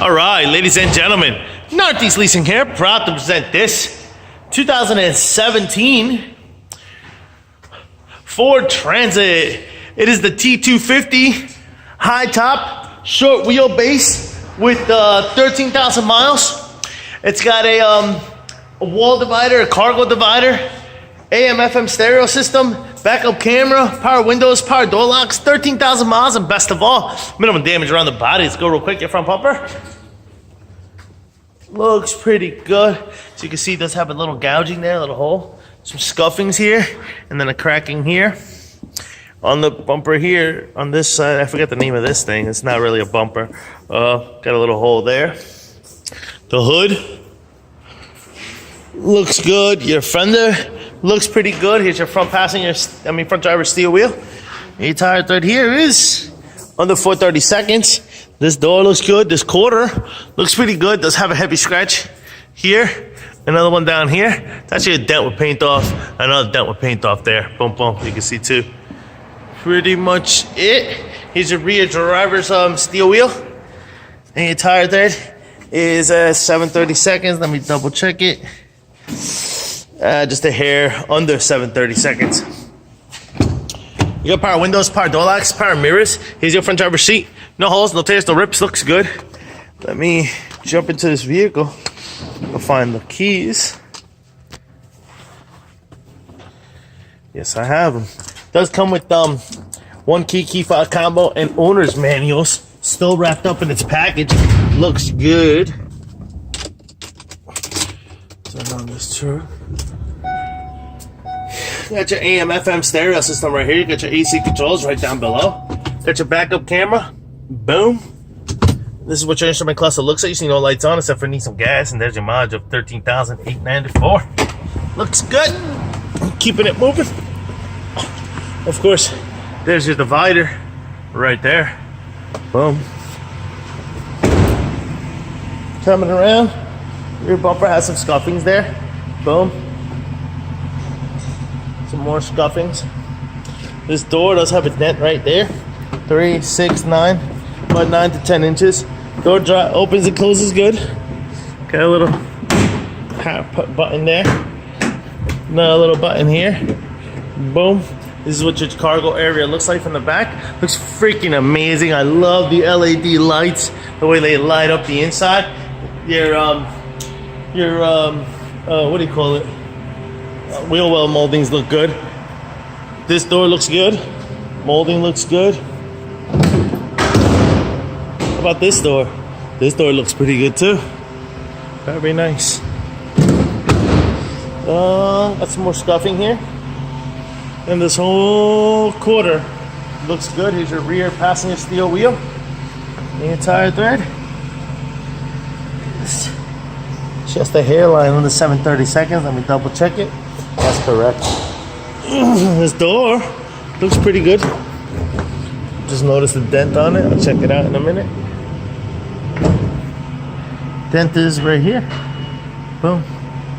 All right, ladies and gentlemen, Northeast Leasing here, proud to present this 2017 Ford Transit. It is the T-250 high top, short wheelbase with 13,000 miles. It's got a wall divider, a cargo divider, AM/FM stereo system, backup camera, power windows, power door locks, 13,000 miles, and best of all, minimum damage around the body. Let's go real quick. Your front bumper looks pretty good. So you can see it does have a little gouging there, a little hole. Some scuffings here, and then a cracking here. On the bumper here, on this side, I forget the name of this thing. It's not really a bumper. Got a little hole there. The hood looks good. Your fender looks pretty good. Here's your front front driver's steel wheel. Your tire thread here is under 4/32. This door looks good. This quarter looks pretty good. Does have a heavy scratch here. Another one down here. It's actually a dent with paint off. Another dent with paint off there. Boom, boom. You can see too. Pretty much it. Here's your rear driver's steel wheel. And your tire thread is 7/32. Let me double check it. Just a hair under 7/32. You got power windows, power door locks, power mirrors. Here's your front driver's seat. No holes, no tears, no rips. Looks good. Let me jump into this vehicle. Go find the keys. Yes, I have them. Does come with one key fob combo, and owner's manuals. Still wrapped up in its package. Looks good. Turn on this truck. You got your AM/FM stereo system right here. You got your AC controls right down below. Got your backup camera. Boom. This is what your instrument cluster looks like. You see no lights on except for need some gas, and there's your mileage of 13,894. Looks good. Keeping it moving. Of course, there's your divider right there. Boom. Coming around. Rear bumper has some scuffings there. Boom. Some more scuffings. This door does have a dent right there. 3, 6, 9, about 9 to 10 inches. Door opens and closes good. Got a little button there. Another little button here. Boom. This is what your cargo area looks like from the back. Looks freaking amazing. I love the LED lights, the way they light up the inside. Your what do you call it? Wheel well moldings look good. This door looks good. Molding looks good. How about this door? This door looks pretty good too. Very nice. Got some more scuffing here. And this whole quarter looks good. Here's your rear passenger steel wheel. And your tire thread. It's just a hairline on the 7/32. Let me double check it. That's correct. This door looks pretty good. Just noticed a dent on it. I'll check it out in a minute. Dent is right here. Boom.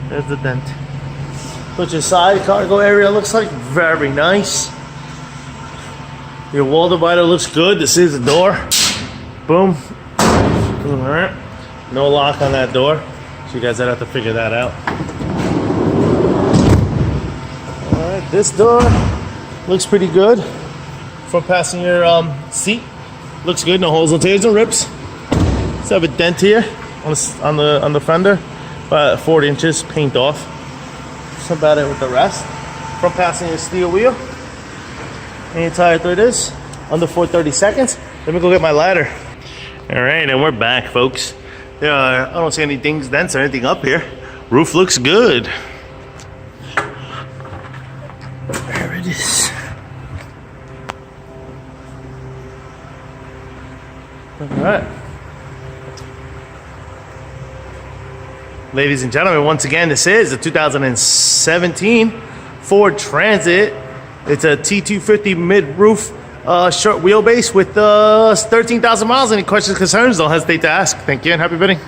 There's the dent. What your side cargo area looks like. Very nice. Your wall divider looks good. This is the door. Boom. Alright. No lock on that door. So you guys have to figure that out. Alright, this door looks pretty good. Front passenger seat looks good. No holes, no tears, no rips. Let's have a dent here on the fender, about 4 inches, paint off. That's about it with the rest. Front passenger steel wheel. And your tire thread is under 4/32. Let me go get my ladder. All right, and we're back, folks. I don't see any dings, dents, or anything up here. Roof looks good. There it is. All right. Ladies and gentlemen, once again, this is a 2017 Ford Transit. It's a T-250 mid-roof short wheelbase with 13,000 miles. Any questions, concerns, don't hesitate to ask. Thank you and happy bidding.